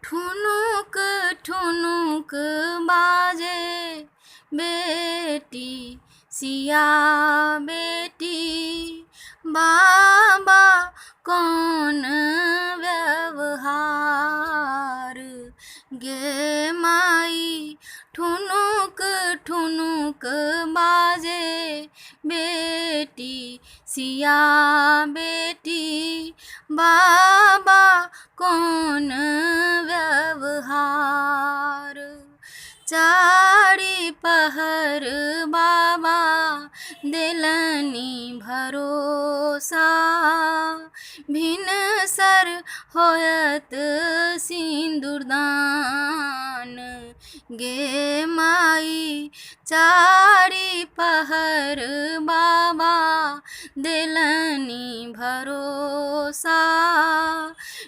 ठुनुक ठुनुक बाजे बेटी सिया बेटी बाबा कौन व्यवहार गे माई ठुनुक ठुनुक बाजे बेटी सिया बेटी बाबा कौन व्यवहार चारी पहर बाबा दिलनी भरोसा भिन सर होयत सिंदूरदान गे माई चारी पहर बाबा दिलनी भरोसा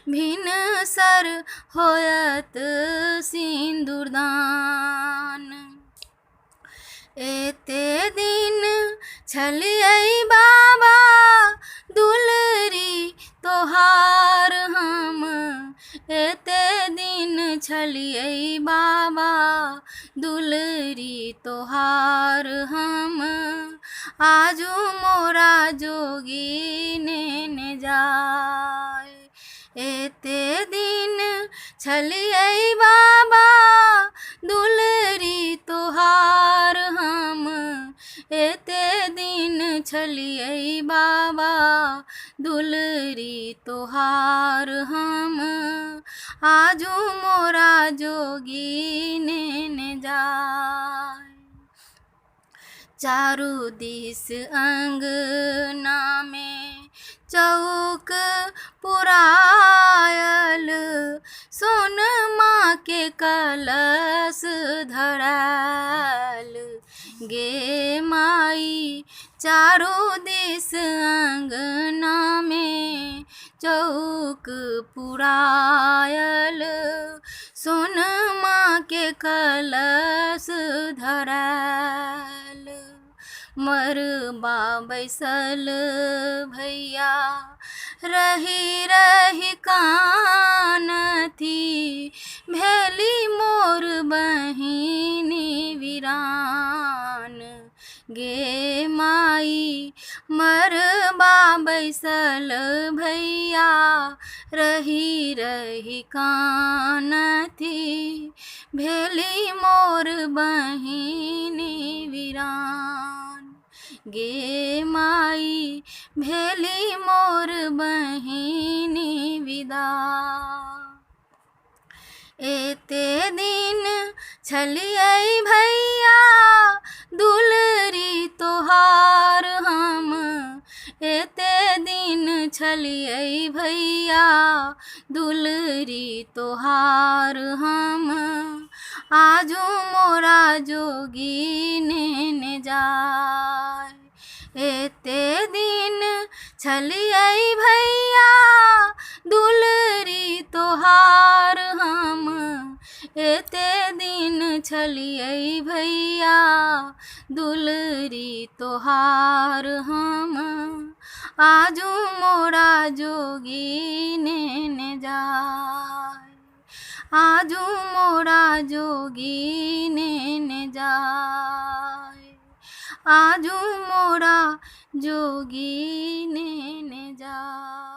भिन सर होयत सिंदूरदान एते दिन छलियै बाबा दुलरी तोहार हम एते दिन छलियै बाबा दुलरी तोहार हम आजू मोरा जोगी ने जाय एते दिन छलियै बाबा दुलरी तोहार हम एते दिन छलियै बाबा दुलरी तोहार हम आजू मोरा जोगी ने जाय चारू दिस अंगना में चौक पुरायल सोनमा के कलश धराल गे माई चारू दिस अंगना में चौक पुरायल सोनमा के कलश धराल मरबा बैसल भैया रही रही कानथी भेली मोर बहिनी वीरान गे माई मरबा बैसल भैया रही रही कानथी भेली मोर बहिनी वीरान गे माई भेली मोर बहिनी विदा एते दिन छलियै भैया दुलरी तोहार हम एते दिन छलियै भैया दुलरी तोहार हम आजू मोरा जोगी ने जाय एते दिन छलियै भैया दुलरी तोहार हम एते दिन छलियै भैया दुलरी तोहार हम आजू मोरा जोगी ने जाय आजू मोरा जोगी ने जाय आजू मोरा जोगी ने जाय।